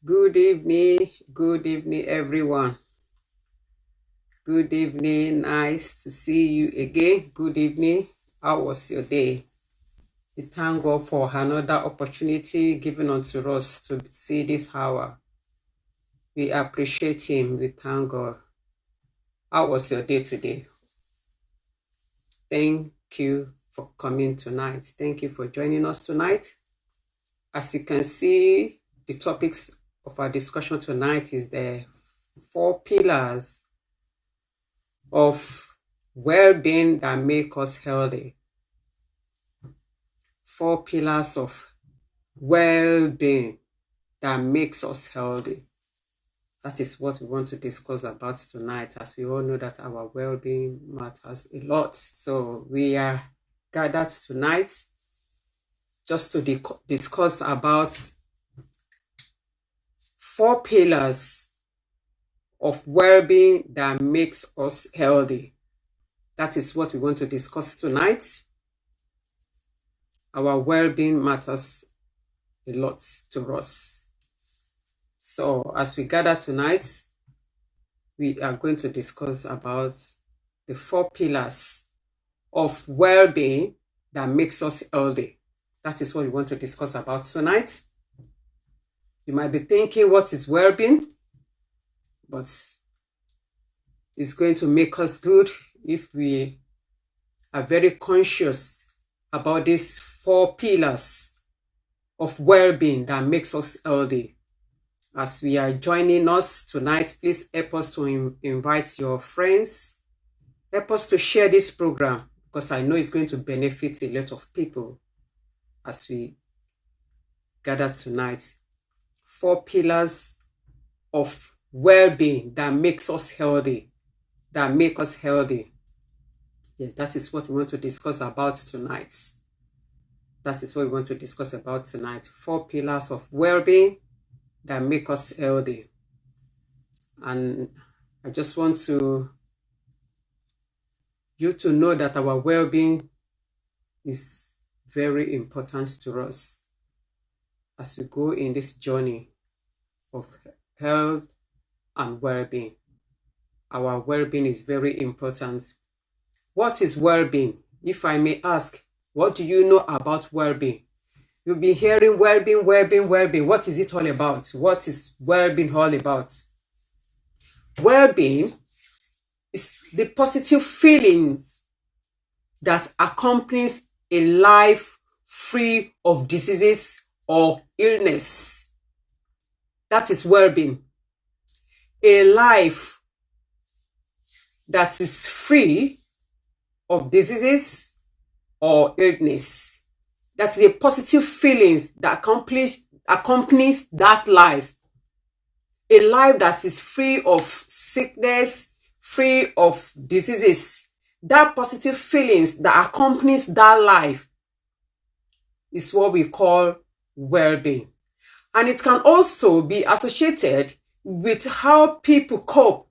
Good evening, everyone. Good evening, nice to see you again. Good evening, how was your day? We thank God for another opportunity given unto us to see this hour. We appreciate Him, we thank God. How was your day today? Thank you for coming tonight. Thank you for joining us tonight. As you can see, the topics of our discussion tonight is the 4 pillars of well-being that make us healthy. 4 pillars of well-being that makes us healthy. That is what we want to discuss about tonight, as we all know that our well-being matters a lot. So we are gathered tonight just to discuss about 4 pillars of well-being that makes us healthy. That is what we want to discuss tonight. Our well-being matters a lot to us. So as we gather tonight, we are going to discuss about the 4 pillars of well-being that makes us healthy. That is what we want to discuss about tonight. You might be thinking, what is well-being? But it's going to make us good if we are very conscious about these 4 pillars of well-being that makes us healthy. As we are joining us tonight, please help us to invite your friends. Help us to share this program, because I know it's going to benefit a lot of people as we gather tonight. 4 pillars of well-being that makes us healthy, that make us healthy. Yes, that is what we want to discuss about tonight. That is what we want to discuss about tonight. 4 pillars of well-being that make us healthy. And I just want you to know that our well-being is very important to us as we go in this journey of health and well-being. Our well-being is very important. What is well-being? If I may ask, what do you know about well-being? You'll be hearing well-being, well-being, well-being. What is it all about? What is well-being all about? Well-being is the positive feelings that accompanies a life free of diseases or illness. That is well-being. A life that is free of diseases or illness. That's the positive feelings that accompanies that life. A life that is free of sickness, free of diseases. That positive feelings that accompanies that life is what we call well-being. And it can also be associated with how people cope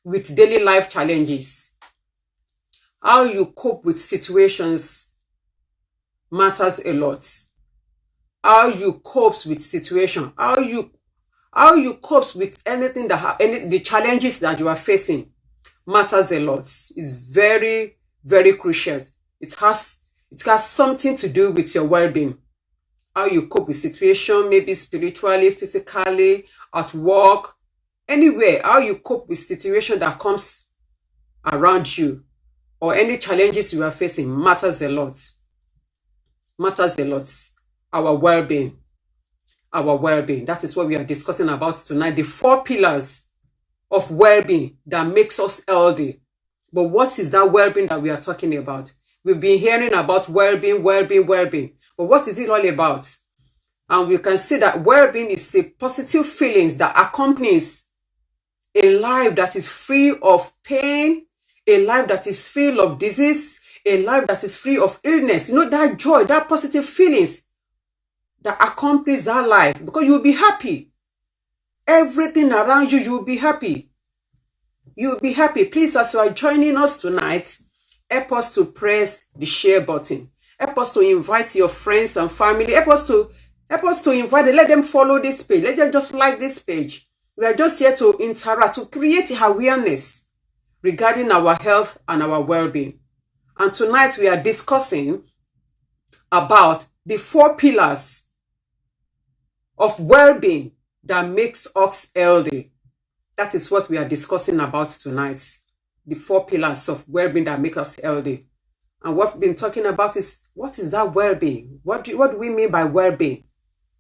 with daily life challenges. How you cope with situations matters a lot. How you cope with situation, how you cope with anything the challenges that you are facing matters a lot. It's very, very crucial. It has something to do with your well-being. How you cope with situation, maybe spiritually, physically, at work, anywhere. How you cope with situation that comes around you or any challenges you are facing matters a lot. Matters a lot. Our well-being. Our well-being. That is what we are discussing about tonight. The 4 pillars of well-being that makes us healthy. But what is that well-being that we are talking about? We've been hearing about well-being, well-being, well-being. But what is it all about? And we can see that well-being is a positive feelings that accompanies a life that is free of pain, a life that is free of disease, a life that is free of illness. You know, that joy, that positive feelings that accompanies that life, because you'll be happy. Everything around you, you'll be happy. You'll be happy. Please, as you are joining us tonight, help us to press the share button. Help us to invite your friends and family. Help us to Help us to invite them. Let them follow this page. Let them just like this page. We are just here to interact, to create awareness regarding our health and our well-being. And tonight we are discussing about the 4 pillars of well-being that makes us healthy. That is what we are discussing about tonight. The 4 pillars of well-being that make us healthy. And what we've been talking about is, what is that well-being? What do we mean by well-being?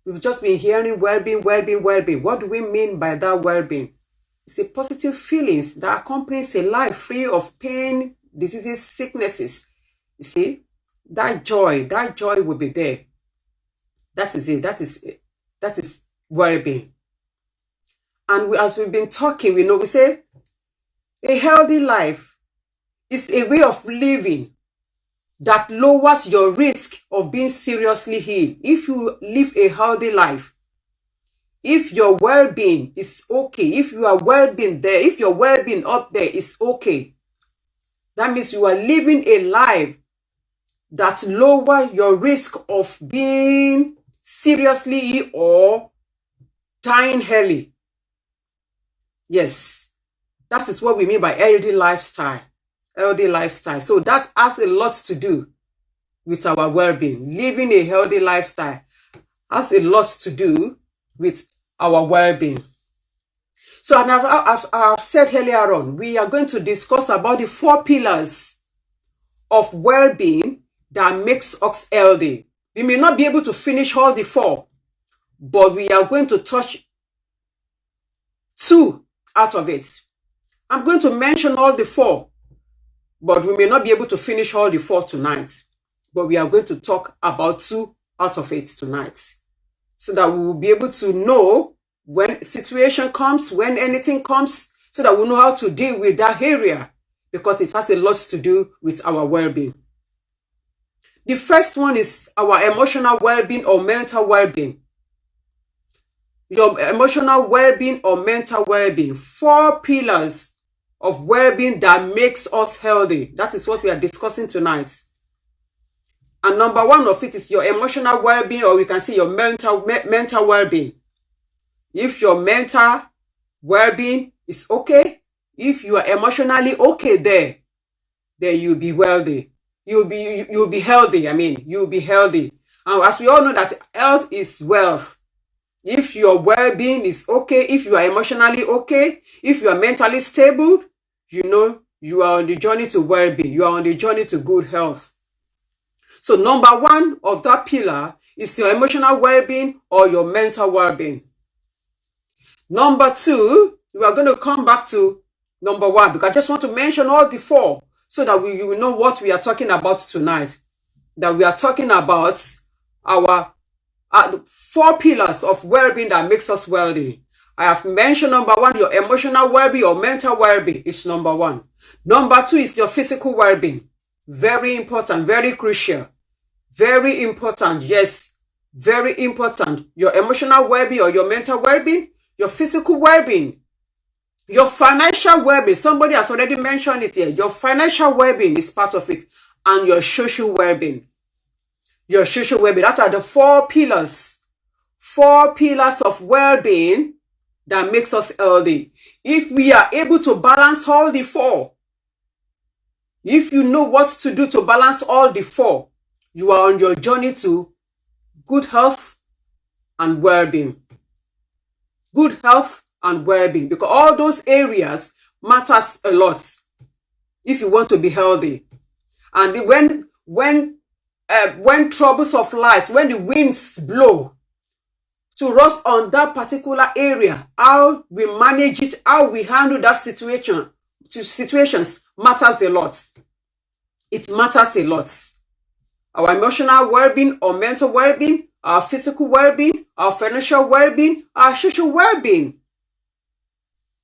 We've just been hearing well-being, well-being, well-being. What do we mean by that well-being? It's a positive feelings that accompanies a life free of pain, diseases, sicknesses. You see, that joy will be there. That is it. That is well-being. And as we've been talking, we say a healthy life is a way of living that lowers your risk of being seriously ill. If you live a healthy life, if your well-being is okay, if you are well-being there, if your well-being up there is okay, that means you are living a life that lowers your risk of being seriously ill or dying early. Yes, that is what we mean by healthy lifestyle. Healthy lifestyle. So that has a lot to do with our well-being. Living a healthy lifestyle has a lot to do with our well-being. So, and I've said earlier on, we are going to discuss about the 4 pillars of well-being that makes us healthy. We may not be able to finish all the 4, but we are going to touch 2 out of it. I'm going to mention all the 4, but we may not be able to finish all the 4 tonight. But we are going to talk about 2 out of it tonight, so that we will be able to know when situation comes, when anything comes, so that we know how to deal with that area, because it has a lot to do with our well-being. The first one is our emotional well-being or mental well-being. Your emotional well-being or mental well-being. 4 pillars of well-being that makes us healthy. That is what we are discussing tonight. And number 1 of it is your emotional well-being, or we can say your mental well-being. If your mental well-being is okay, if you are emotionally okay there, then you'll be wealthy. You'll be healthy. You'll be healthy. And as we all know that health is wealth. If your well-being is okay, if you are emotionally okay, if you are mentally stable, you are on the journey to well-being. You are on the journey to good health. So number 1 of that pillar is your emotional well-being or your mental well-being. Number 2, we are going to come back to number 1, because I just want to mention all the 4 so that you will know what we are talking about tonight. That we are talking about our 4 pillars of well-being that makes us wealthy. I have mentioned number 1, your emotional well-being or mental well-being is number 1. Number 2 is your physical well-being. Very important, very crucial. Very important, yes, very important. Your emotional well-being or your mental well-being, your physical well-being, your financial well-being. Somebody has already mentioned it here. Your financial well-being is part of it. And your social well-being. Your social well-being. That are the 4 pillars. 4 pillars of well-being that makes us healthy. If we are able to balance all the 4, if you know what to do to balance all the 4, you are on your journey to good health and well-being. Good health and well-being, because all those areas matters a lot if you want to be healthy. And when troubles of life, when the winds blow to us on that particular area, how we manage it, how we handle that situations matters a lot. It matters a lot. Our emotional well-being or mental well-being, our physical well-being, our financial well-being, our social well-being.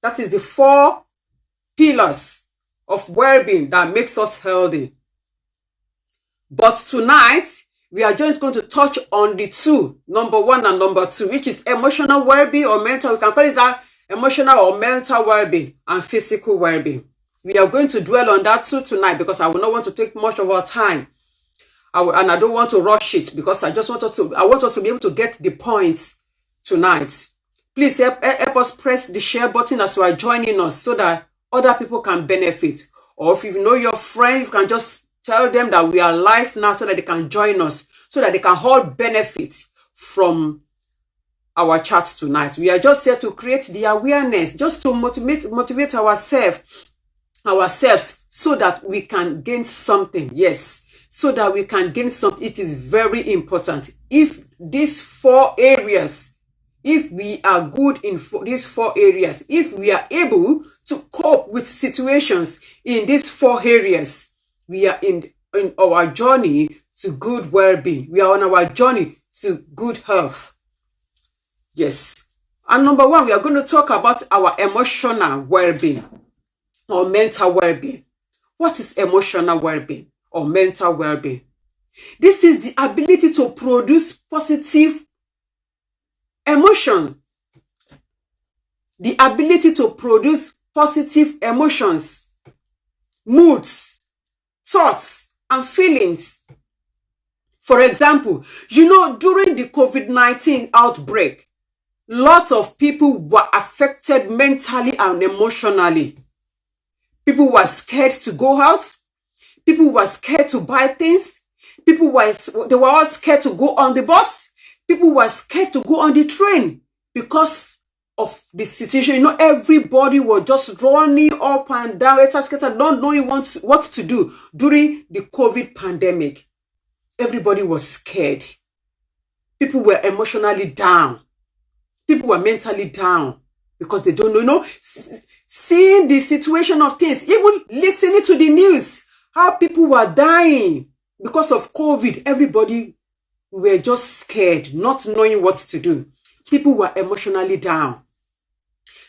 That is the 4 pillars of well-being that makes us healthy. But tonight, we are just going to touch on the 2, number 1 and number 2, which is emotional well-being or mental. We can call it that emotional or mental well-being and physical well-being. We are going to dwell on that 2 tonight, because I will not want to take much of our time. And I don't want to rush it because I want us to be able to get the points tonight. Please help us press the share button as you are joining us so that other people can benefit. Or if you know your friend, you can just tell them that we are live now so that they can join us, so that they can all benefit from our chat tonight. We are just here to create the awareness, just to motivate ourselves so that we can gain something. Yes, so that we can gain something. It is very important. If these 4 areas, if we are good in these 4 areas, if we are able to cope with situations in these 4 areas, we are in our journey to good well-being. We are on our journey to good health. Yes. And number 1, we are going to talk about our emotional well-being or mental well-being. What is emotional well-being or mental well-being? This is the ability to produce positive emotion. The ability to produce positive emotions, moods, thoughts, and feelings. For example, during the COVID-19 outbreak, lots of people were affected mentally and emotionally. People were scared to go out. People were scared to buy things. They were all scared to go on the bus. People were scared to go on the train because of the situation. Everybody was just running up and down, not knowing what to do during the COVID pandemic. Everybody was scared. People were emotionally down. People were mentally down because they don't know. Seeing the situation of things, even listening to the news, how people were dying because of COVID. Everybody were just scared, not knowing what to do. People were emotionally down.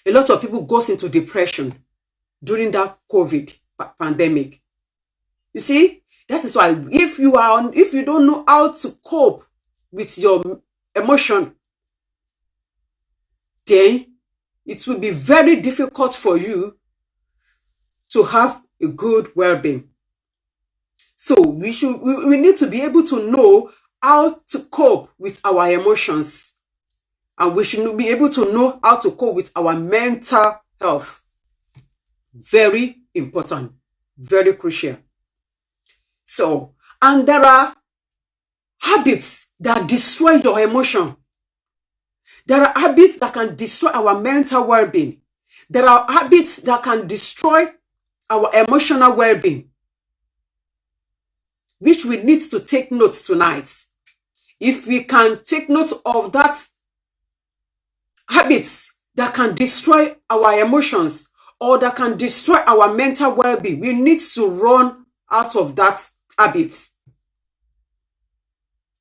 A lot of people goes into depression during that COVID pandemic. You see, that is why if you don't know how to cope with your emotion, then it will be very difficult for you to have a good well-being. So we need to be able to know how to cope with our emotions, and we should be able to know how to cope with our mental health. Very important, very crucial. So, and there are habits that destroy your emotion. There are habits that can destroy our mental well-being. There are habits that can destroy our emotional well-being, which we need to take notes tonight. If we can take note of that habits that can destroy our emotions or that can destroy our mental well-being, we need to run out of that habit.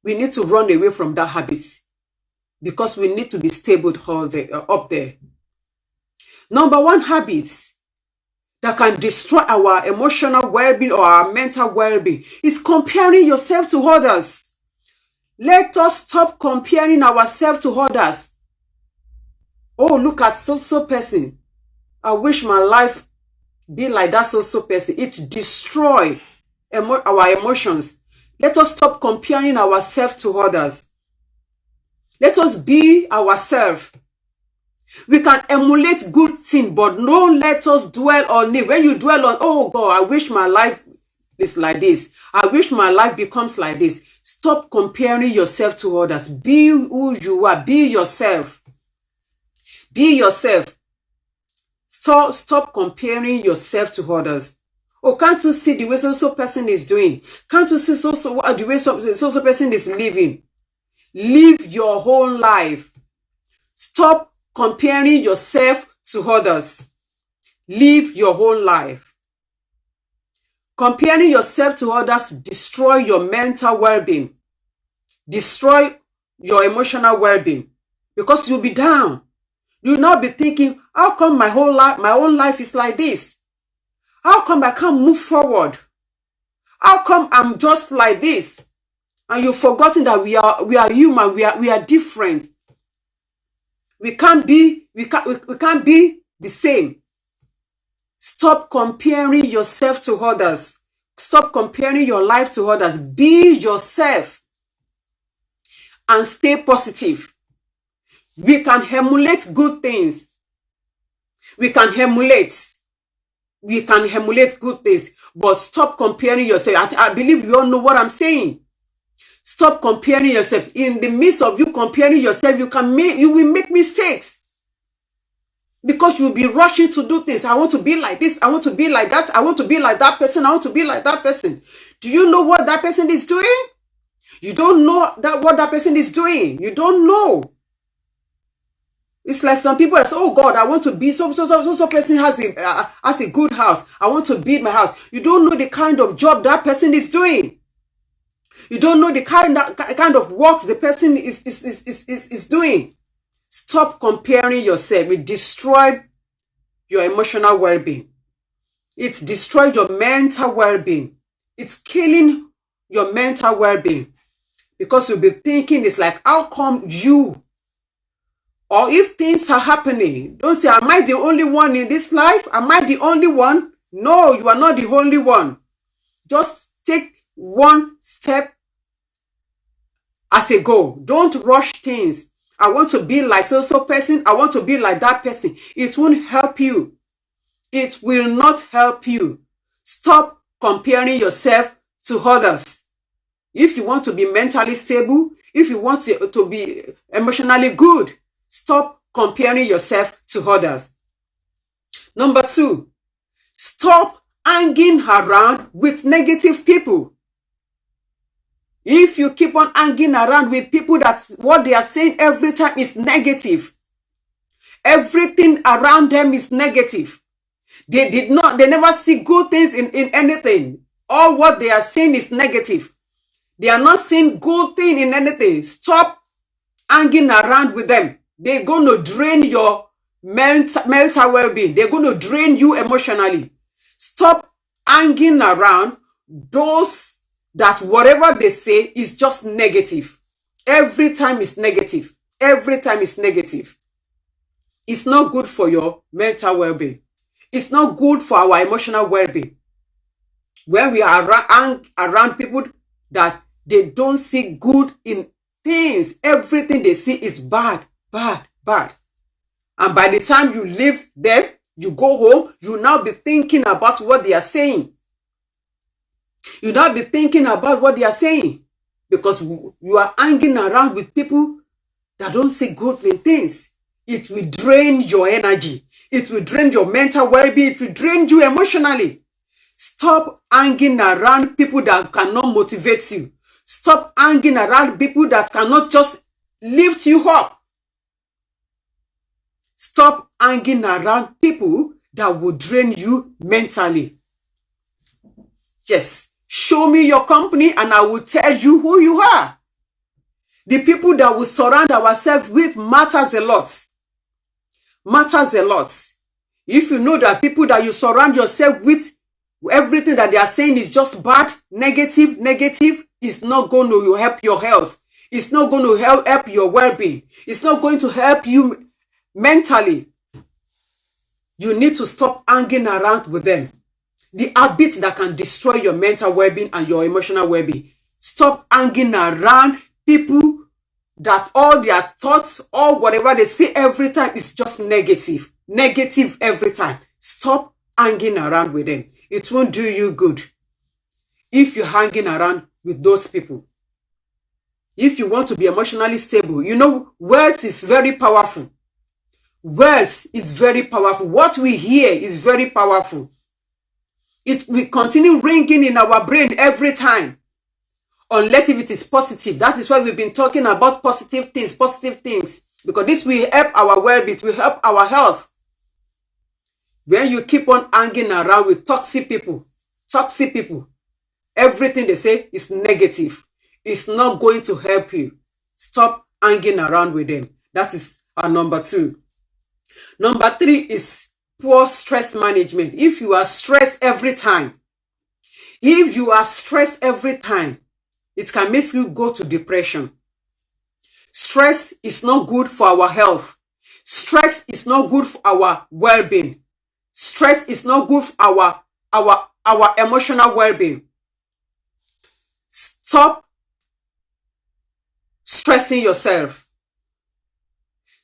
We need to run away from that habit because we need to be stable up there. Number 1 habit that can destroy our emotional well-being or our mental well-being is comparing yourself to others. Let us stop comparing ourselves to others. Oh, look at so person. I wish my life be like that so person. It destroys our emotions. Let us stop comparing ourselves to others. Let us be ourselves. We can emulate good things, but don't let us dwell on it. When you dwell on, oh God, I wish my life is like this. I wish my life becomes like this. Stop comparing yourself to others. Be who you are. Be yourself. Be yourself. Stop comparing yourself to others. Oh, can't you see the way so person is doing? Can't you see the way so person is living? Live your whole life. Stop comparing yourself to others. Live your whole life. Comparing yourself to others destroy your mental well-being. Destroy your emotional well-being because you'll be down. You'll not be thinking, how come my own life is like this? How come I can't move forward? How come I'm just like this? And you've forgotten that we are human. We are different. We can't be the same. Stop comparing yourself to others. Stop comparing your life to others. Be yourself and stay positive. We can emulate good things. We can emulate good things, but stop comparing yourself. I believe you all know what I'm saying. Stop comparing yourself. In the midst of you comparing yourself, you will make mistakes. Because you'll be rushing to do things. I want to be like this. I want to be like that. I want to be like that person. I want to be like that person. Do you know what that person is doing? You don't know what that person is doing. You don't know. It's like some people that say, oh God, I want to be so person has a good house. I want to build my house. You don't know the kind of job that person is doing. You don't know the kind of work the person is doing. Stop comparing yourself. It destroys your emotional well-being. It destroys your mental well-being. It's killing your mental well-being. Because you'll be thinking, it's like, how come you? Or if things are happening, don't say, am I the only one in this life? Am I the only one? No, you are not the only one. Just take one step at a go. Don't rush things. I want to be like so person. I want to be like that person. It won't help you. It will not help you. Stop comparing yourself to others. If you want to be mentally stable, if you want to be emotionally good, stop comparing yourself to others. Number 2, stop hanging around with negative people. If you keep on hanging around with people that what they are saying every time is negative, everything around them is negative. They never see good things in anything. All what they are saying is negative. They are not seeing good thing in anything. Stop hanging around with them. They're going to drain your mental well-being. They're going to drain you emotionally. Stop hanging around those that whatever they say is just negative. Every time is negative. Every time is negative. It's not good for your mental well-being. It's not good for our emotional well-being. When we are around people that they don't see good in things, everything they see is bad, bad, bad. And by the time you leave them, you go home, you now be thinking about what they are saying. You now be thinking about what they are saying. Because you are hanging around with people that don't see good in things. It will drain your energy. It will drain your mental well-being. It will drain you emotionally. Stop hanging around people that cannot motivate you. Stop hanging around people that cannot just lift you up. Stop hanging around people that will drain you mentally. Yes, show me your company and I will tell you who you are. The people that we surround ourselves with matters a lot. Matters a lot. If you know that people that you surround yourself with, everything that they are saying is just bad, negative, it's not going to help your health. It's not going to help your well-being. It's not going to help you mentally. You need to stop hanging around with them. The habit that can destroy your mental well-being and your emotional well-being. Stop hanging around people that all their thoughts or whatever they say every time is just negative. Negative every time. Stop hanging around with them. It won't do you good if you're hanging around with those people. If you want to be emotionally stable, you know, words is very powerful. Words is very powerful. What we hear is very powerful. It will continue ringing in our brain every time. Unless if it is positive. That is why we've been talking about positive things. Because this will help our well-being. It will help our health. When you keep on hanging around with toxic people, everything they say is negative. It's not going to help you. Stop hanging around with them. That is our number 2. Number 3 is poor stress management. If you are stressed every time, it can make you go to depression. Stress is not good for our health. Stress is not good for our well-being. Stress is not good for our our emotional well-being. Stop stressing yourself.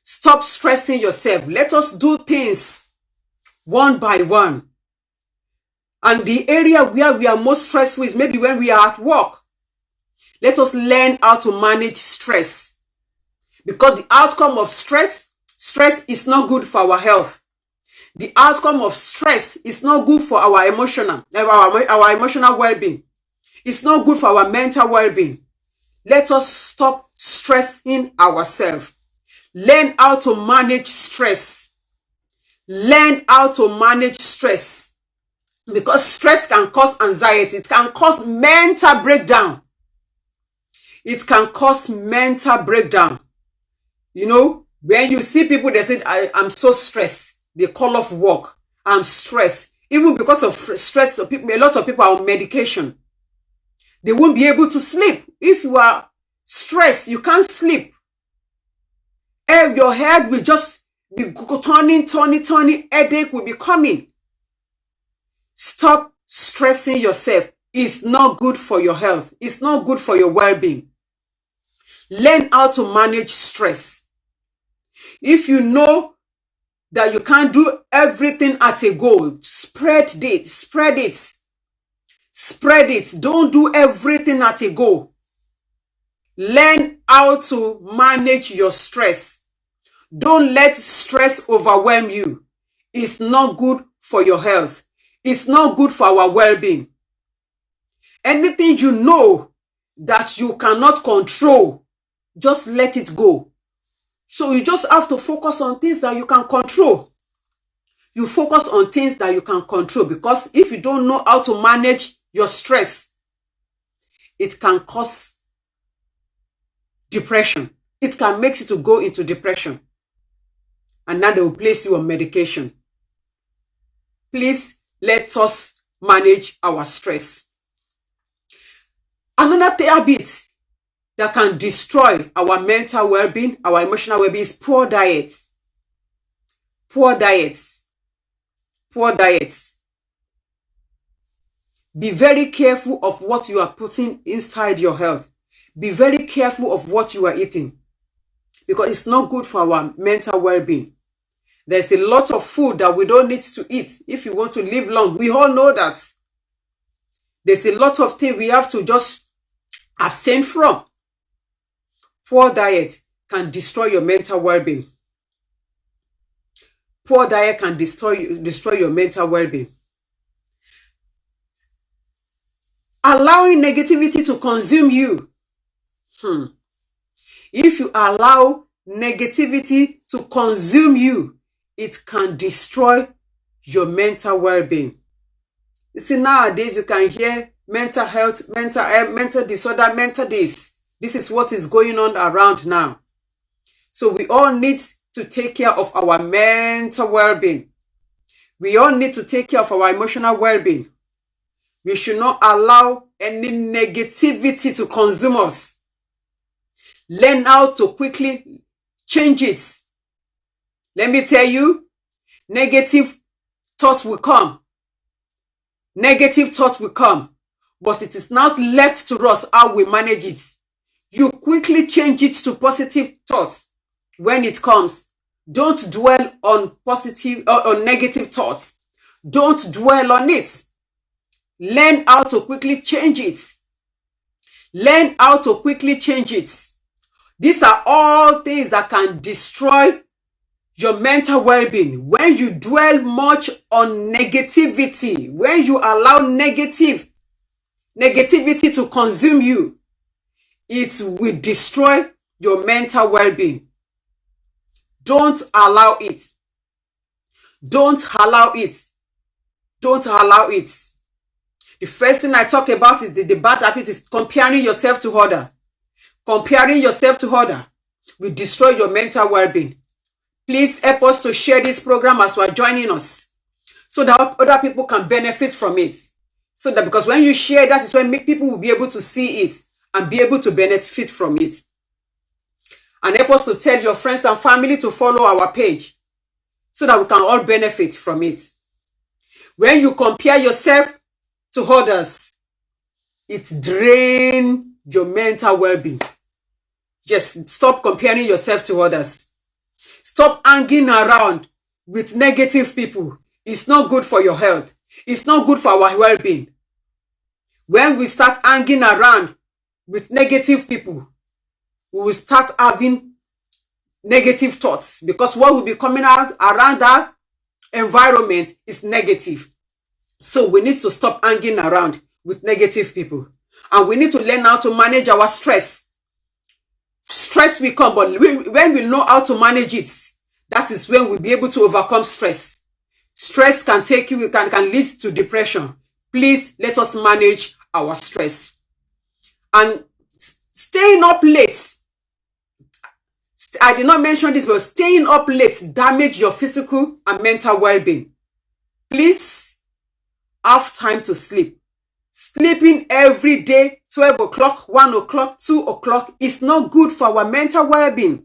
Stop stressing yourself. Let us do things one by one. And the area where we are most stressful is maybe when we are at work. Let us learn how to manage stress. Because the outcome of stress is not good for our health. The outcome of stress is not good for our emotional well-being. It's not good for our mental well-being. Let us stop stressing ourselves. Learn how to manage stress. Learn how to manage stress. Because stress can cause anxiety. It can cause mental breakdown. It can cause mental breakdown. You know, when you see people, they say, I'm so stressed. They call off work. I'm stressed. Even because of stress, a lot of people are on medication. They won't be able to sleep. If you are stressed, you can't sleep. Your head will just be turning. Headache will be coming. Stop stressing yourself. It's not good for your health. It's not good for your well-being. Learn how to manage stress. If you know that you can't do everything at a go, spread it. Spread it. Spread it. Don't do everything at a go. Learn how to manage your stress. Don't let stress overwhelm you. It's not good for your health. It's not good for our well-being. Anything you know that you cannot control, just let it go. So you just have to focus on things that you can control. You focus on things that you can control, because if you don't know how to manage your stress, it can cause depression. It can make you to go into depression. And now they will place you on medication. Please, let us manage our stress. Another habit that can destroy our mental well-being, our emotional well-being, is poor diet. Poor diet. Poor diet. Be very careful of what you are putting inside your health. Be very careful of what you are eating, because it's not good for our mental well-being. There's a lot of food that we don't need to eat if you want to live long. We all know that. There's a lot of things we have to just abstain from. Poor diet can destroy your mental well-being. Poor diet can destroy your mental well-being. Allowing negativity to consume you. If you allow negativity to consume you, it can destroy your mental well-being. You see, nowadays you can hear mental health, mental disorder, mental this. This is what is going on around now. So we all need to take care of our mental well-being. We all need to take care of our emotional well-being. We should not allow any negativity to consume us. Learn how to quickly change it. Let me tell you, negative thoughts will come. Negative thoughts will come. But it is now left to us how we manage it. You quickly change it to positive thoughts when it comes. Don't dwell on positive or on negative thoughts. Don't dwell on it. Learn how to quickly change it. Learn how to quickly change it. These are all things that can destroy your mental well-being. When you dwell much on negativity, when you allow negativity to consume you, it will destroy your mental well-being. Don't allow it. Don't allow it. Don't allow it. The first thing I talk about is the bad habit is comparing yourself to others. Comparing yourself to others will destroy your mental well-being. Please help us to share this program as you are joining us, so that other people can benefit from it. So that, because when you share, that is when people will be able to see it and be able to benefit from it. And help us to tell your friends and family to follow our page, so that we can all benefit from it. When you compare yourself to others, it drains your mental well-being. Yes, stop comparing yourself to others. Stop hanging around with negative people. It's not good for your health. It's not good for our well-being. When we start hanging around with negative people, we will start having negative thoughts, because what will be coming out around that environment is negative. So we need to stop hanging around with negative people, and we need to learn how to manage our stress. Stress will come, but when we know how to manage it, that is when we'll be able to overcome stress. Stress can take you, can lead to depression. Please let us manage our stress. And staying up late, I did not mention this, but staying up late damage your physical and mental well-being. Please have time to sleep. Sleeping every day, 12 o'clock, 1 o'clock, 2 o'clock, is not good for our mental well-being.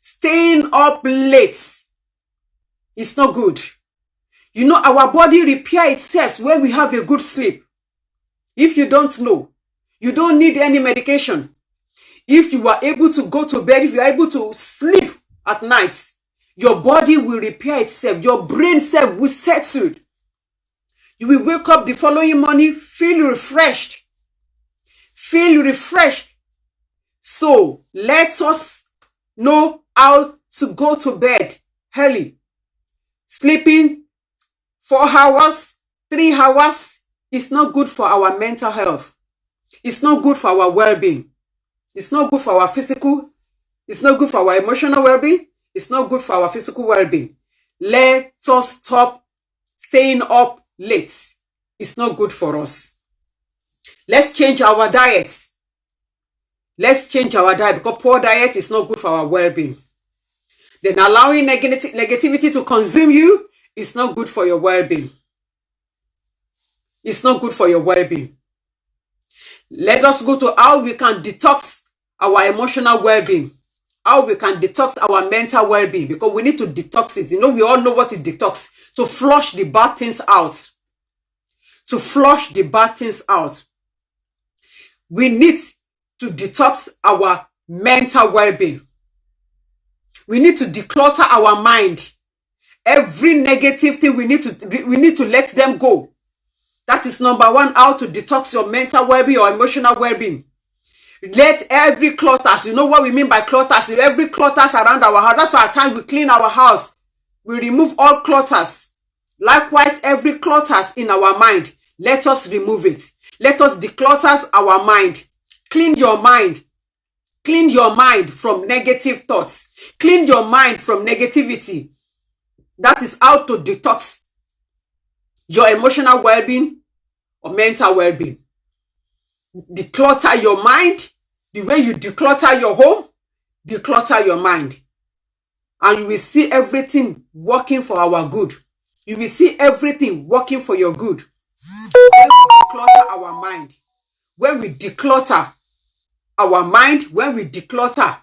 Staying up late is not good. You know, our body repairs itself when we have a good sleep. If you don't know, you don't need any medication. If you are able to go to bed, if you are able to sleep at night, your body will repair itself. Your brain self will settle. You will wake up the following morning, feel refreshed. Feel refreshed. So let us know how to go to bed early. Sleeping 4 hours, 3 hours is not good for our mental health. It's not good for our well-being. It's not good for our physical. It's not good for our emotional well-being. It's not good for our physical well-being. Let us stop staying up late. It's not good for us. Let's change our diet. Let's change our diet, because poor diet is not good for our well-being. Then allowing negativity to consume you is not good for your well-being. It's not good for your well-being. Let us go to how we can detox our emotional well-being, how we can detox our mental well-being, because we need to detox it. You know, we all know what is detox. To flush the bad things out. To flush the bad things out. We need to detox our mental well-being. We need to declutter our mind. Every negative thing we need to let them go. That is number one, how to detox your mental well-being or emotional well-being. Let every clutters, you know what we mean by clutters, every clutters around our house. That's why at times we clean our house. We remove all clutters. Likewise, every clutters in our mind, let us remove it. Let us declutter our mind. Clean your mind. Clean your mind from negative thoughts. Clean your mind from negativity. That is how to detox your emotional well-being or mental well-being. Declutter your mind. The way you declutter your home, declutter your mind. And you will see everything working for our good. You will see everything working for your good. When we declutter our mind, when we declutter our mind, when we declutter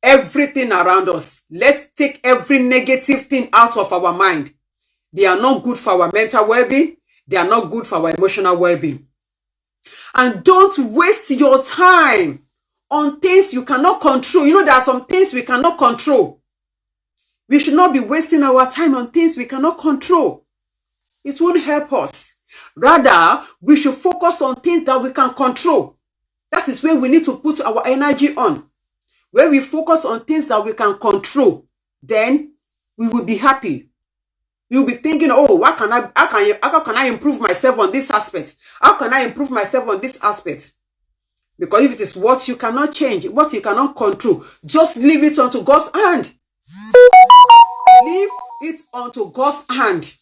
everything around us, let's take every negative thing out of our mind. They are not good for our mental well-being. They are not good for our emotional well-being. And don't waste your time on things you cannot control. You know, there are some things we cannot control. We should not be wasting our time on things we cannot control. It won't help us. Rather, we should focus on things that we can control. That is where we need to put our energy on. When we focus on things that we can control, then we will be happy. You'll be thinking, oh, how can I improve myself on this aspect? How can I improve myself on this aspect? Because if it is what you cannot change, what you cannot control, just leave it onto God's hand. Leave it onto God's hand.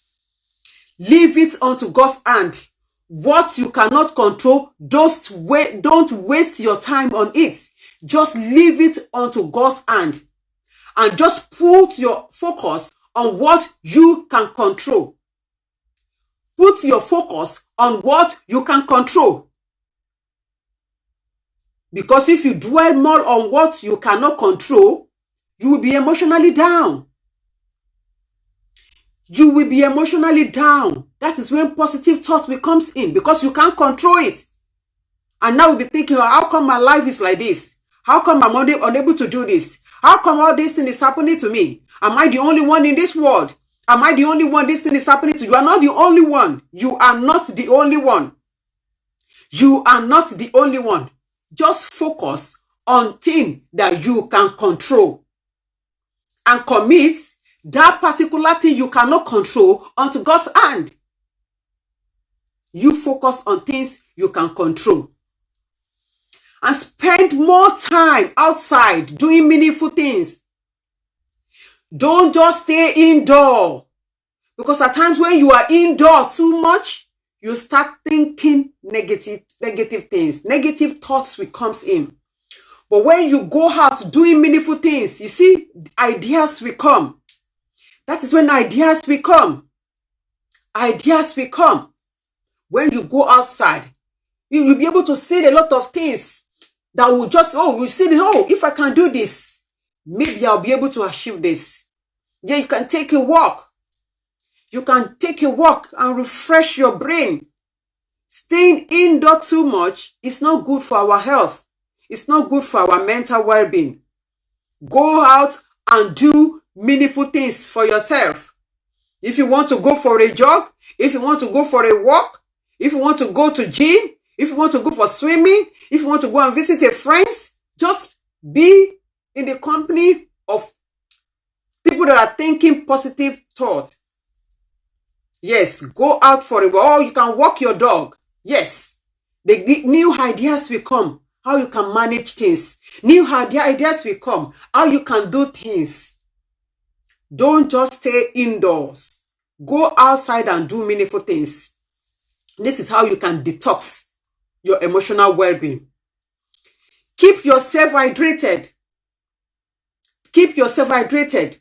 Leave it onto God's hand. What you cannot control, don't waste your time on it. Just leave it onto God's hand. And just put your focus on what you can control. Put your focus on what you can control. Because if you dwell more on what you cannot control, you will be emotionally down. you will be emotionally down. That is when positive thought will come in, because you can't control it. And now you'll be thinking, how come my life is like this? How come I'm unable to do this? How come all this thing is happening to me? Am I the only one in this world? Am I the only one this thing is happening to? You are not the only one. You are not the only one. You are not the only one. Just focus on things that you can control and commit that particular thing you cannot control onto God's hand. You focus on things you can control and spend more time outside doing meaningful things. Don't just stay indoor, because at times when you are indoor too much, you start thinking negative things. Negative thoughts will come in. But when you go out doing meaningful things, you see, ideas will come. That is when ideas will come. Ideas will come. When you go outside, you will be able to see a lot of things that will just, you see, if I can do this, maybe I'll be able to achieve this. Yeah, you can take a walk. You can take a walk and refresh your brain. Staying indoor too much is not good for our health. It's not good for our mental well-being. Go out and do meaningful things for yourself. If you want to go for a jog, if you want to go for a walk, if you want to go to gym, if you want to go for swimming, if you want to go and visit a friend, just be in the company of people that are thinking positive thought. Yes, go out for a walk. Or you can walk your dog. Yes, the new ideas will come. How you can manage things. New ideas will come. How you can do things. Don't just stay indoors. Go outside and do meaningful things. This is how you can detox your emotional well-being. Keep yourself hydrated. Keep yourself hydrated.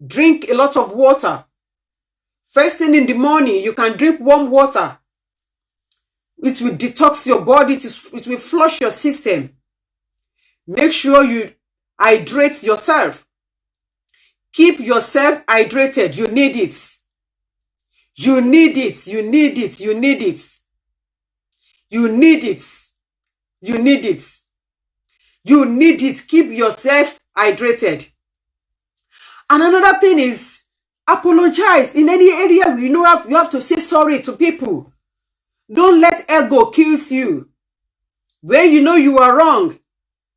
Drink a lot of water. First thing in the morning, you can drink warm water. It will detox your body. It will flush your system. Make sure you hydrate yourself. Keep yourself hydrated. You need it. You need it. You need it. You need it. You need it. You need it. You need it. Keep yourself hydrated. And another thing is, apologize in any area. You have to say sorry to people. Don't let ego kill you. When you know you are wrong,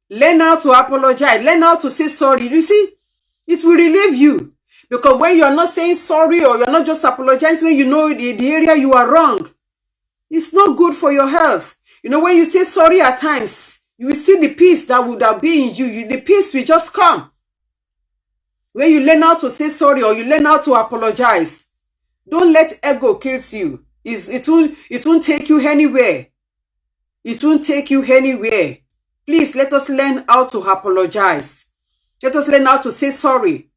learn how to apologize. Learn how to say sorry. You see, it will relieve you. Because when you are not saying sorry, or you are not just apologizing when you know the area you are wrong, it's not good for your health. When you say sorry at times, you will see the peace that would have been in you. The peace will just come. When you learn how to say sorry, or you learn how to apologize, don't let ego kill you. It won't take you anywhere. It won't take you anywhere. Please, let us learn how to apologize. Let us learn how to say sorry.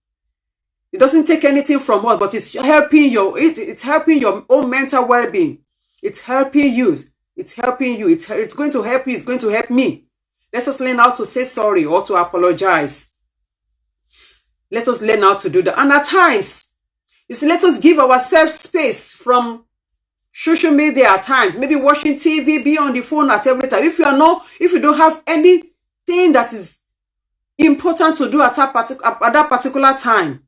It doesn't take anything from us, but it's helping it's helping your own mental well-being. It's helping you. It's helping you. It's going to help you. It's going to help me. Let us learn how to say sorry or to apologize. Let us learn how to do that. And at times, you see, let us give ourselves space from social media at times. Maybe watching TV, be on the phone at every time. If you don't have anything that is important to do at that particular time,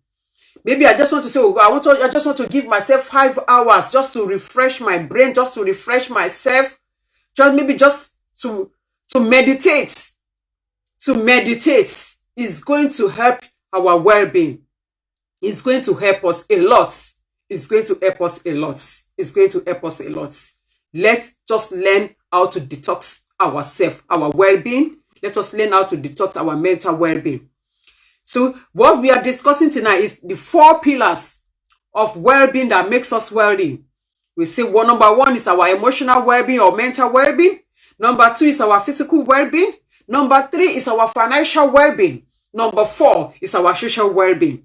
maybe I just want to say, I just want to give myself 5 hours just to refresh my brain, just to refresh myself, just to meditate. To meditate is going to help our well-being. It's going to help us a lot. It's going to help us a lot. It's going to help us a lot. Let's just learn how to detox ourselves, our well-being. Let us learn how to detox our mental well-being. So what we are discussing tonight is the 4 pillars of well-being that makes us wealthy. We say number 1 is our emotional well-being or mental well-being. Number 2 is our physical well-being. Number 3 is our financial well-being. Number 4 is our social well-being.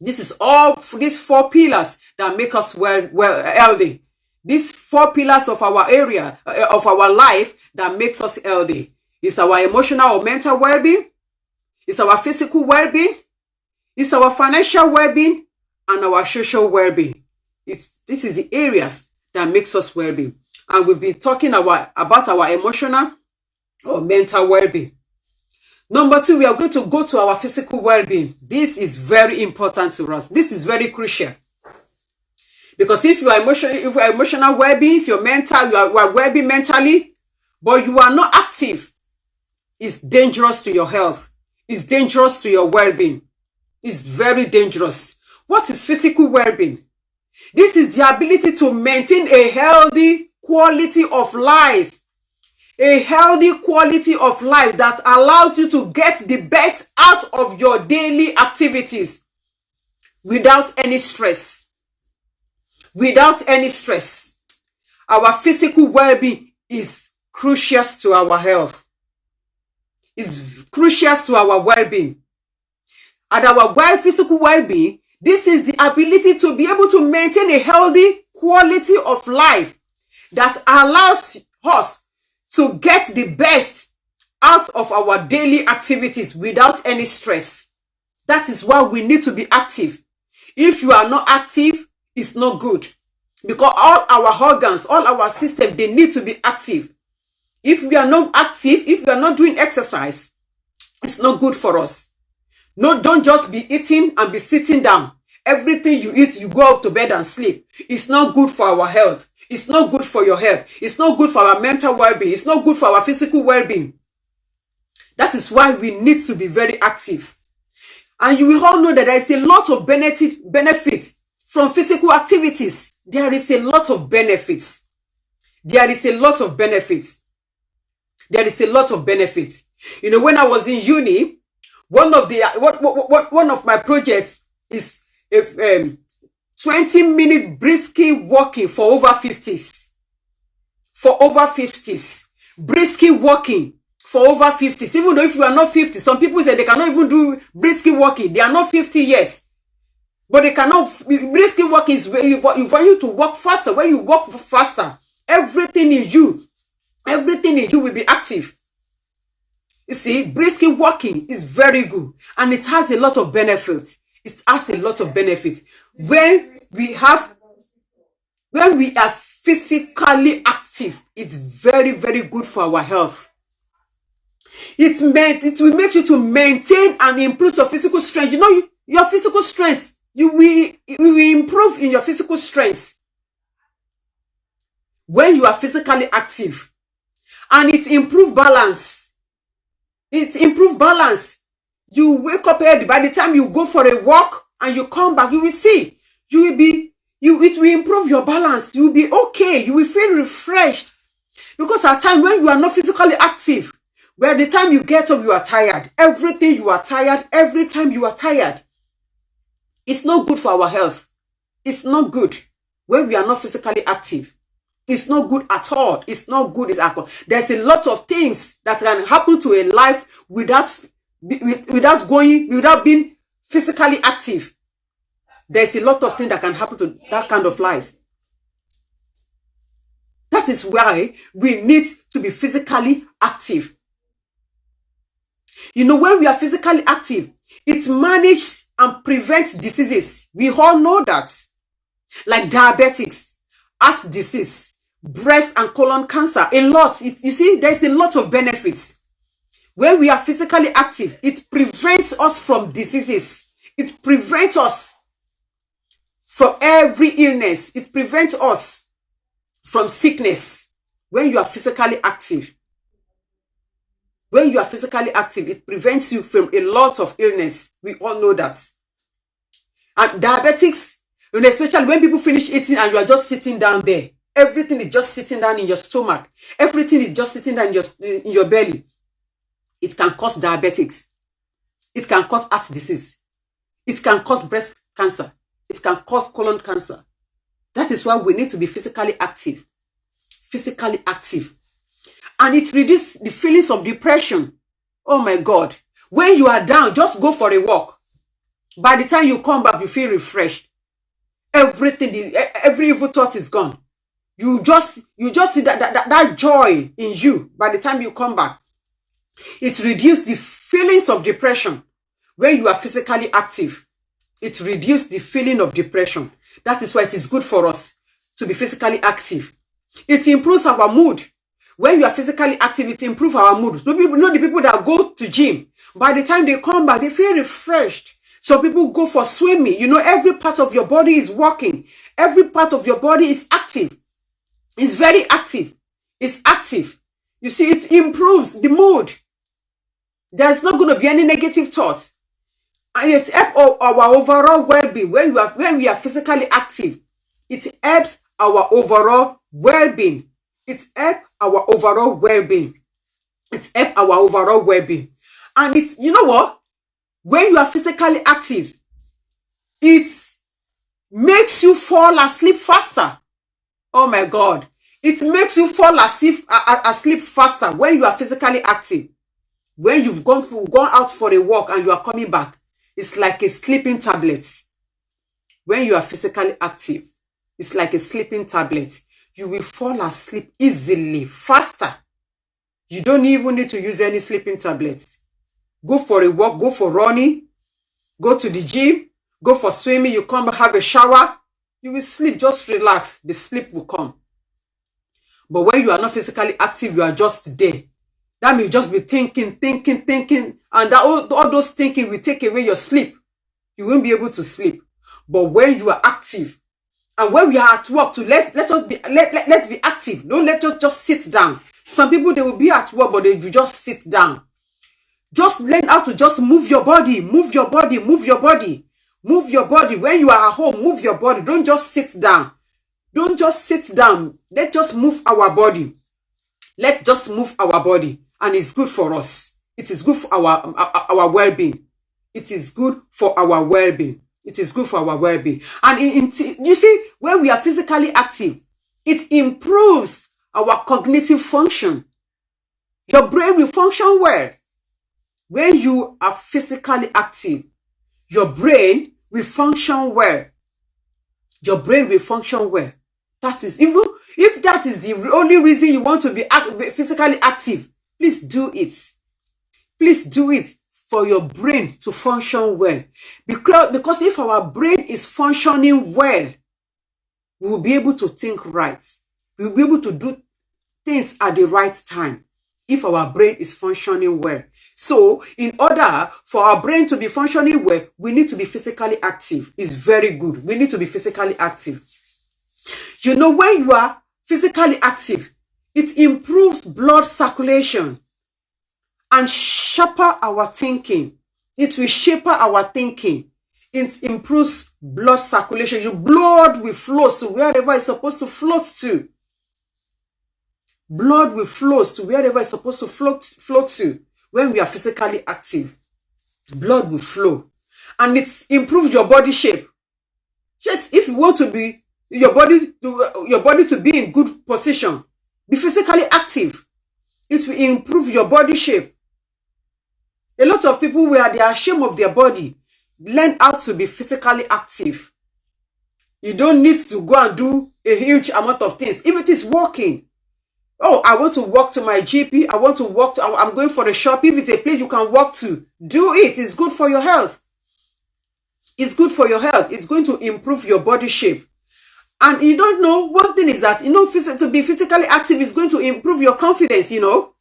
This is all these 4 pillars that make us healthy. These 4 pillars of our area of our life that makes us healthy. It's our emotional or mental well-being. It's our physical well-being. It's our financial well-being. and our social well-being. This is the areas that makes us well-being. And we've been talking about our emotional or mental well-being. Number 2, we are going to go to our physical well-being. This is very important to us. This is very crucial. Because if you are emotional well-being, if you're mental, you are well-being mentally, but you are not active, it's dangerous to your health. It's dangerous to your well-being. It's very dangerous. What is physical well-being? This is the ability to maintain a healthy quality of life. A healthy quality of life that allows you to get the best out of your daily activities without any stress. Without any stress. Our physical well-being is crucial to our health. Is crucial to our well-being. And our physical well-being, this is the ability to be able to maintain a healthy quality of life that allows us to get the best out of our daily activities without any stress. That is why we need to be active. If you are not active, it's not good. Because all our organs, all our systems, they need to be active. If we are not active, if we are not doing exercise, it's not good for us. No, don't just be eating and be sitting down. Everything you eat, you go up to bed and sleep. It's not good for our health. It's not good for your health. It's not good for our mental well-being. It's not good for our physical well-being. That is why we need to be very active. And you will all know that there is a lot of benefit from physical activities. There is a lot of benefits. There is a lot of benefits. There is a lot of benefits. You know, when I was in uni, one of my projects is 20-minute brisk walking for over 50s. For over 50s. Brisk walking for over 50s. Even though if you are not 50, some people say they cannot even do brisk walking. They are not 50 yet. But they cannot. Brisk walking is where you want you to walk faster. When you walk faster, everything in you will be active. You see, brisk walking is very good. And it has a lot of benefits. It has a lot of benefit. When we are physically active, it's very, very good for our health. It will make you to maintain and improve your physical strength. You know, your physical strength, you will improve in your physical strength when you are physically active. And it improves balance. It improves balance. You wake up early. By the time you go for a walk and you come back, you will see. It will improve your balance. You will be okay. You will feel refreshed. Because at times when you are not physically active, by the time you get up, you are tired. Everything you are tired. Every time you are tired. It's not good for our health. It's not good when we are not physically active. It's not good at all. It's not good at all. There's a lot of things that can happen to a life without being physically active. There's a lot of things that can happen to that kind of life. That is why we need to be physically active. You know, when we are physically active, it manages and prevents diseases. We all know that. Like diabetics, heart disease, breast and colon cancer, a lot. You see, there's a lot of benefits. When we are physically active, it prevents us from diseases. It prevents us from every illness. It prevents us from sickness. When you are physically active. When you are physically active, it prevents you from a lot of illness. We all know that. And diabetics, and especially when people finish eating and you are just sitting down there, everything is just sitting down in your stomach. Everything is just sitting down in your belly. It can cause diabetics. It can cause heart disease. It can cause breast cancer. It can cause colon cancer. That is why we need to be physically active. Physically active. And it reduces the feelings of depression. Oh my God. When you are down, just go for a walk. By the time you come back, you feel refreshed. Every evil thought is gone. You just see that joy in you by the time you come back. It reduces the feelings of depression when you are physically active. It reduces the feeling of depression. That is why it is good for us to be physically active. It improves our mood. When you are physically active, it improves our mood. So people know the people that go to gym, by the time they come back, they feel refreshed. So people go for swimming. You know, every part of your body is working. Every part of your body is active. It's very active. It's active. You see, it improves the mood. There's not going to be any negative thought. And it helps our overall well-being. When we are physically active, it helps our overall well-being. It helps our overall well-being. It helps our overall well-being. And it's, you know what? When you are physically active, it makes you fall asleep faster. Oh my God. It makes you fall asleep faster when you are physically active. When you've gone out for a walk and you are coming back, it's like a sleeping tablet. When you are physically active, it's like a sleeping tablet. You will fall asleep easily, faster. You don't even need to use any sleeping tablets. Go for a walk, go for running, go to the gym, go for swimming, you come have a shower, you will sleep, just relax, the sleep will come. But when you are not physically active, you are just there. That means just be thinking, and all those thinking will take away your sleep. You won't be able to sleep. But when you are active, and when we are at work, let's be active. Don't let us just sit down. Some people, they will be at work, but they will just sit down. Just learn how to just move your body, move your body, move your body, move your body. When you are at home, move your body. Don't just sit down. Don't just sit down. Let's just move our body. Let's just move our body. And it's good for us. It is good for our well-being. It is good for our well-being. It is good for our well-being. And you see, when we are physically active, it improves our cognitive function. Your brain will function well. When you are physically active, your brain will function well. Your brain will function well. That is, even if that is the only reason you want to be physically active, please do it. Please do it for your brain to function well. Because if our brain is functioning well, we will be able to think right. We will be able to do things at the right time if our brain is functioning well. So, in order for our brain to be functioning well, we need to be physically active. It's very good. We need to be physically active. You know, when you are physically active, it improves blood circulation and sharper our thinking. It will shape our thinking. It improves blood circulation. Your blood will flow to wherever it's supposed to float to. Blood will flow to wherever it's supposed to float to. When we are physically active, blood will flow. And it improves your body shape. Yes, if you want to be your body to be in good position, be physically active. It will improve your body shape. A lot of people, where they are ashamed of their body, learn how to be physically active. You don't need to go and do a huge amount of things. If it is walking, oh, I want to walk to my GP, I want to walk to, I'm going for the shop. If it's a place you can walk to, do it. It's good for your health. It's good for your health. It's going to improve your body shape. And you don't know, one thing is that, you know, to be physically active is going to improve your confidence, you know.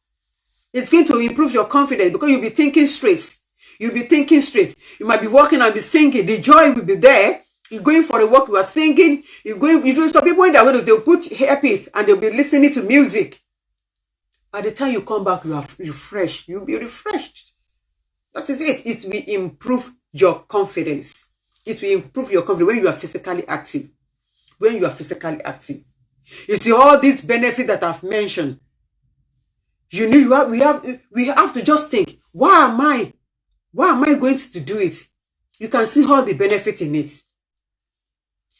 It's going to improve your confidence because you'll be thinking straight. You'll be thinking straight. You might be walking and be singing. The joy will be there. You're going for a walk, you are singing. You're doing some people when they're going to, they'll put earpiece and they'll be listening to music. By the time you come back, you're fresh. You'll be refreshed. That is it. It will improve your confidence. It will improve your confidence when you are physically active. When you are physically active. You see all these benefits that I've mentioned. You know, we have to just think, why am I going to do it? You can see all the benefit in it.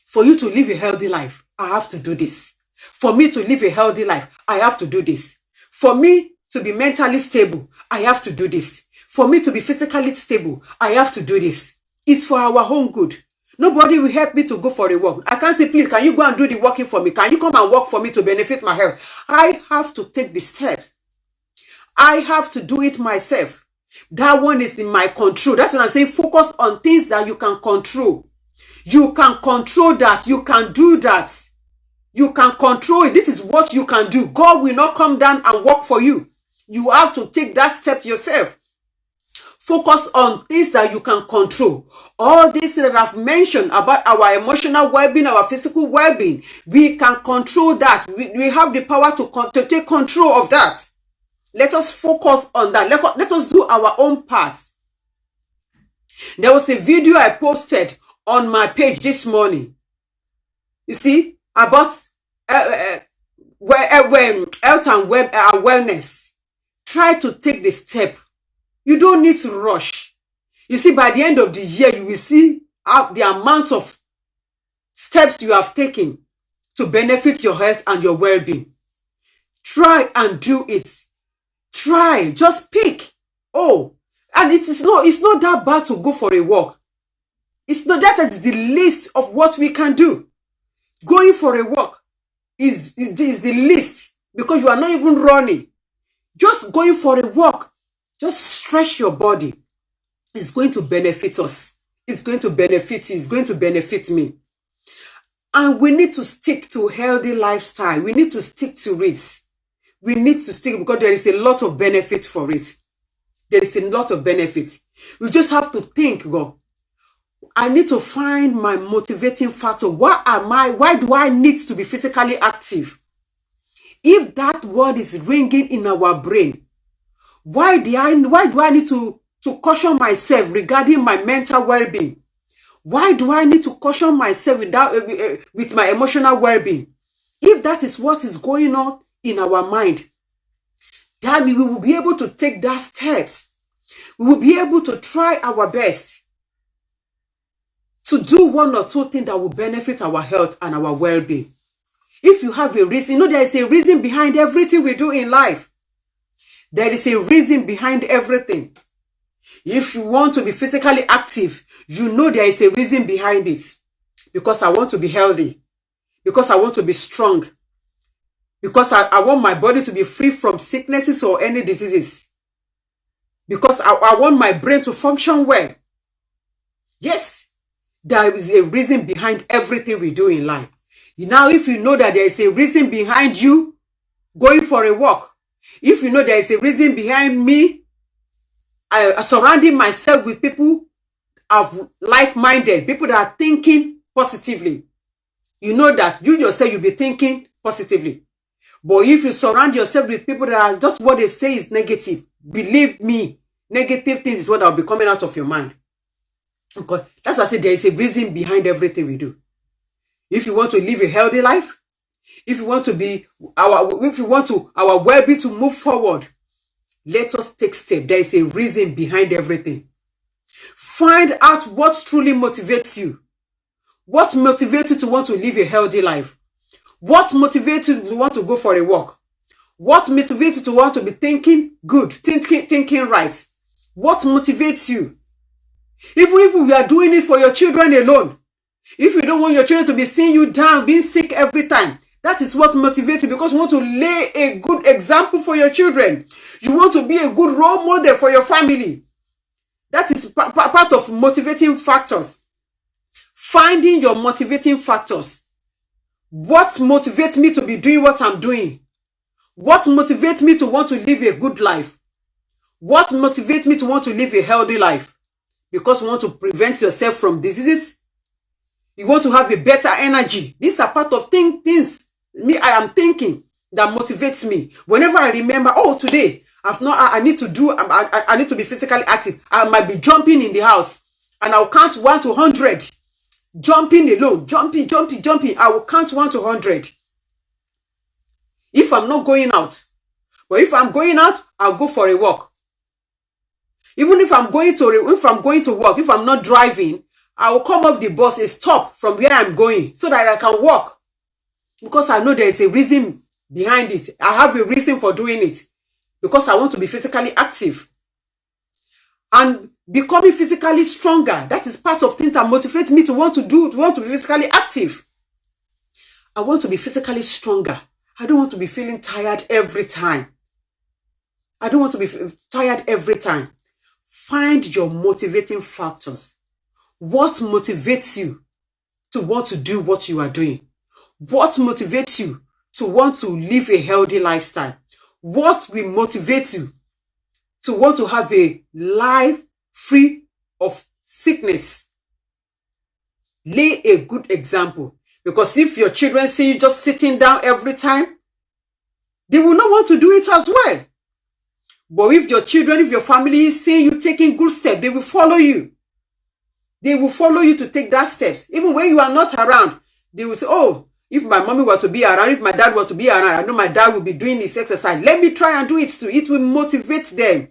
For you to live a healthy life, I have to do this. For me to live a healthy life, I have to do this. For me to be mentally stable, I have to do this. For me to be physically stable, I have to do this. It's for our own good. Nobody will help me to go for a walk. I can't say, please, can you go and do the walking for me? Can you come and walk for me to benefit my health? I have to take the steps. I have to do it myself. That one is in my control. That's what I'm saying. Focus on things that you can control. You can control that. You can do that. You can control it. This is what you can do. God will not come down and work for you. You have to take that step yourself. Focus on things that you can control. All these things that I've mentioned about our emotional well-being, our physical well-being, we can control that. We have the power to take control of that. Let us focus on that. Let us do our own part. There was a video I posted on my page this morning. You see, about health and wellness. Try to take the step. You don't need to rush. You see, by the end of the year, you will see the amount of steps you have taken to benefit your health and your well-being. Try and do it. Try. Just pick. Oh, and it's not that bad to go for a walk. It's not that. It's the least of what we can do. Going for a walk is the least, because you are not even running. Just going for a walk. Just stretch your body. It's going to benefit us. It's going to benefit you. It's going to benefit me. And we need to stick to healthy lifestyle. We need to stick to it. We need to stick, because there is a lot of benefit for it. There is a lot of benefit. We just have to think, God, I need to find my motivating factor. Why do I need to be physically active? If that word is ringing in our brain, why do I need to caution myself regarding my mental well-being? Why do I need to caution myself with my emotional well-being? If that is what is going on in our mind, then we will be able to take that steps. We will be able to try our best to do one or two things that will benefit our health and our well-being. If you have a reason, there is a reason behind everything we do in life. There is a reason behind everything. If you want to be physically active, there is a reason behind it. Because I want to be healthy. Because I want to be strong. Because I want my body to be free from sicknesses or any diseases. Because I want my brain to function well. Yes, there is a reason behind everything we do in life. Now, if you know that there is a reason behind you going for a walk, if you know there is a reason behind me surrounding myself with people of like-minded, people that are thinking positively, you know that you yourself, you'll be thinking positively. But if you surround yourself with people that are just what they say is negative, believe me, negative things is what will be coming out of your mind. Because that's why I say there is a reason behind everything we do. If you want to live a healthy life, if you want our well-being to move forward, let us take steps. There is a reason behind everything. Find out what truly motivates you. What motivates you to want to live a healthy life? What motivates you to want to go for a walk? What motivates you to want to be thinking good, thinking right? What motivates you? Even if we are doing it for your children alone, if you don't want your children to be seeing you down, being sick every time, that is what motivates you, because you want to lay a good example for your children. You want to be a good role model for your family. That is part of motivating factors. Finding your motivating factors. What motivates me to be doing what I'm doing? What motivates me to want to live a good life? What motivates me to want to live a healthy life? Because you want to prevent yourself from diseases. You want to have a better energy. These are part of things I am thinking that motivates me. Whenever I remember, oh, today I need to be physically active. I might be jumping in the house, and I'll count 1 to 100. Jumping alone, jumping. I will count 1 to 100. If I'm not going out, but if I'm going out, I'll go for a walk. Even if I'm going to work, if I'm not driving, I will come off the bus, a stop from where I'm going, so that I can walk. Because I know there is a reason behind it. I have a reason for doing it. Because I want to be physically active. And becoming physically stronger, that is part of things that motivate me to want to be physically active. I want to be physically stronger. I don't want to be feeling tired every time. I don't want to be tired every time. find your motivating factors. What motivates you to want to do what you are doing? What motivates you to want to live a healthy lifestyle? What will motivate you to want to have a life free of sickness? Lay a good example. Because if your children see you just sitting down every time, they will not want to do it as well. But if your children, if your family is seeing you taking good steps, they will follow you. They will follow you to take that steps. Even when you are not around, they will say, oh, if my mommy were to be around, if my dad were to be around, I know my dad will be doing this exercise. Let me try and do it too. It will motivate them.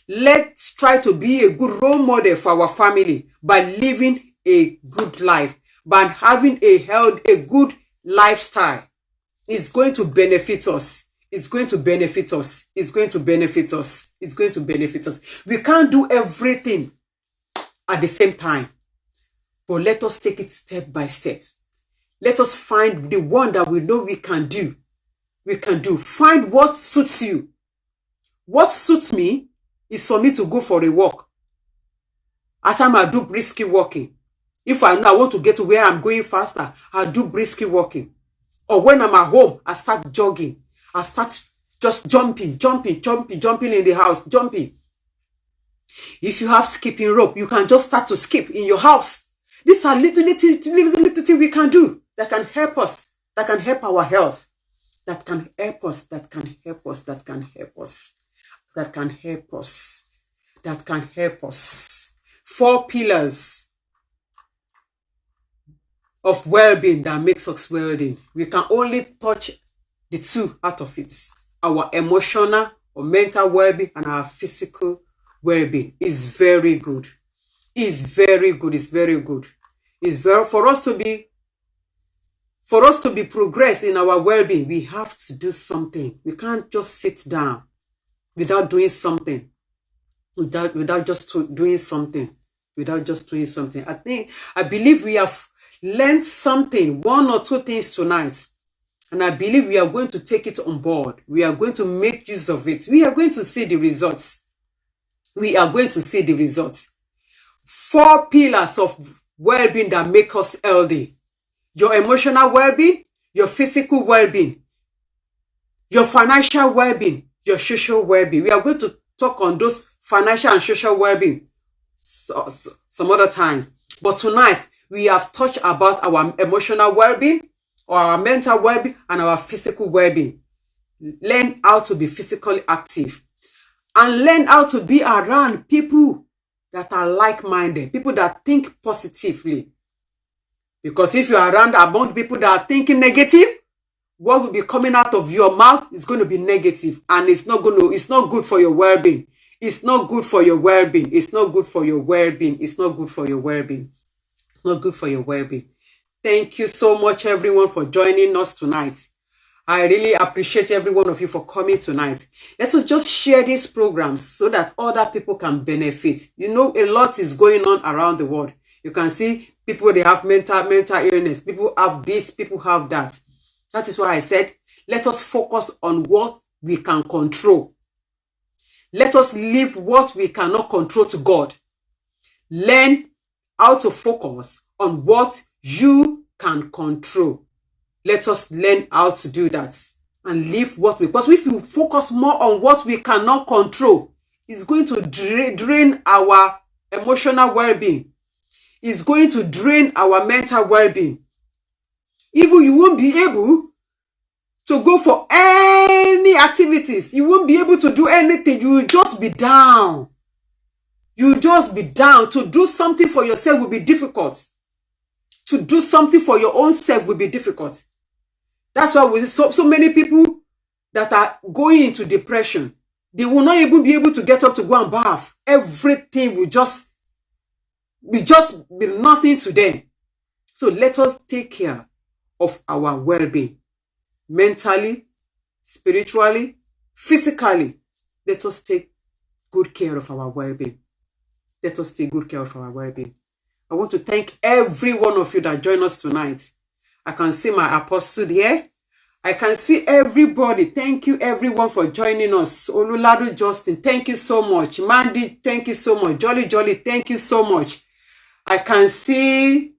Let's try to be a good role model for our family by living a good life, by having a good lifestyle. It's going to benefit us. It's going to benefit us. It's going to benefit us. It's going to benefit us. We can't do everything at the same time, but let us take it step by step. Let us find the one that we know we can do. We can do. Find what suits you. What suits me is for me to go for a walk. At time I do brisk walking. If I know I want to get to where I'm going faster, I'll do brisk walking. Or when I'm at home, I start jogging. I start just jumping in the house, jumping. If you have skipping rope, you can just start to skip in your house. These are little things we can do that can help us, that can help our health, that can help us, that can help us, that can help us, that can help us, that can help us. 4 pillars of well-being that makes us well-being. We can only touch the 2 out of it. Our emotional or mental well-being and our physical well-being is very good. It's very good. It's very good. It's very for us to be progressed in our well-being. We have to do something. We can't just sit down without doing something. Without just doing something. I believe we have learned something, 1 or 2 things tonight. And I believe we are going to take it on board. We are going to make use of it. We are going to see the results. We are going to see the results. 4 pillars of well-being that make us healthy. Your emotional well-being, your physical well-being, your financial well-being, your social well-being. We are going to talk on those financial and social well-being some other times. But tonight, we have touched about our emotional well-being, or our mental well-being, and our physical well-being. Learn how to be physically active. And learn how to be around people that are like-minded, people that think positively. Because if you are around among people that are thinking negative, what will be coming out of your mouth is going to be negative, and it's not good for your well-being. It's not good for your well-being. It's not good for your well-being. It's not good for your well-being. It's not good for your well-being. Thank you so much, everyone, for joining us tonight. I really appreciate every one of you for coming tonight. Let us just share these programs so that other people can benefit. You know, a lot is going on around the world. You can see people, they have mental illness. People have this, people have that. That is why I said, let us focus on what we can control. Let us leave what we cannot control to God. Learn how to focus on what you can control. Let us learn how to do that and leave what we... Because if you focus more on what we cannot control, it's going to drain our emotional well-being. It's going to drain our mental well-being. Even you won't be able to go for any activities. You won't be able to do anything. You will just be down. You will just be down. To do something for yourself will be difficult. To do something for your own self will be difficult. That's why we see so many people that are going into depression. They will not even be able to get up to go and bath. Everything will just be nothing to them. So let us take care of our well-being. Mentally, spiritually, physically. Let us take good care of our well-being. Let us take good care of our well-being. I want to thank every one of you that joined us tonight. I can see my apostle here. I can see everybody. Thank you, everyone, for joining us. Oluladu Justin, thank you so much. Mandy, thank you so much. Jolly Jolly, thank you so much. I can see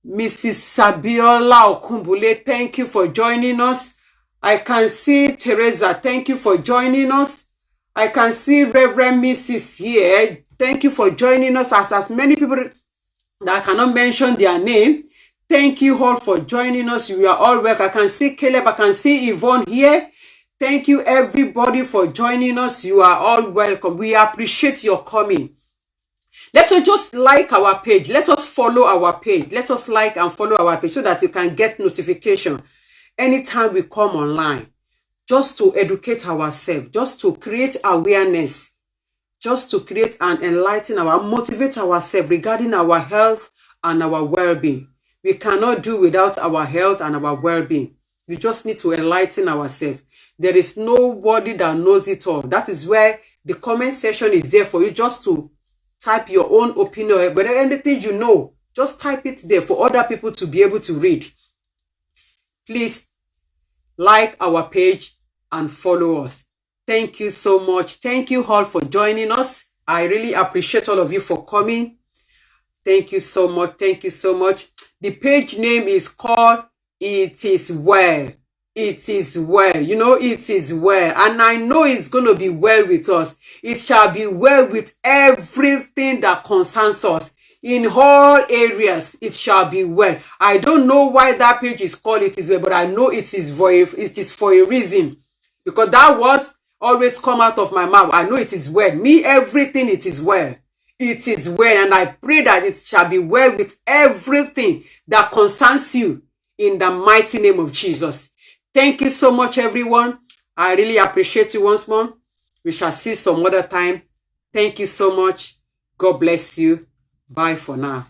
Mrs. Sabiola Okumbule, thank you for joining us. I can see Teresa, thank you for joining us. I can see Reverend Mrs. here. Thank you for joining us. As many people that I cannot mention their name. Thank you all for joining us. You are all welcome. I can see Caleb. I can see Yvonne here. Thank you, everybody, for joining us. You are all welcome. We appreciate your coming. Let us just like our page. Let us follow our page. Let us like and follow our page so that you can get notification anytime we come online. Just to educate ourselves, just to create awareness, just to create and enlighten motivate ourselves regarding our health and our well-being. We cannot do without our health and our well-being. We just need to enlighten ourselves. There is nobody that knows it all. That is where the comment section is there for you just to type your own opinion. But anything you know, just type it there for other people to be able to read. Please like our page and follow us. Thank you so much. Thank you all for joining us. I really appreciate all of you for coming. Thank you so much. Thank you so much. The page name is called It Is Well. It is well. You know, it is well. And I know it's going to be well with us. It shall be well with everything that concerns us. In all areas, it shall be well. I don't know why that page is called It Is Well, but I know it is for a reason. Because that word always come out of my mouth. I know it is well. Me, everything, it is well. It is well, and I pray that it shall be well with everything that concerns you in the mighty name of Jesus. Thank you so much, everyone. I really appreciate you once more. We shall see some other time. Thank you so much. God bless you. Bye for now.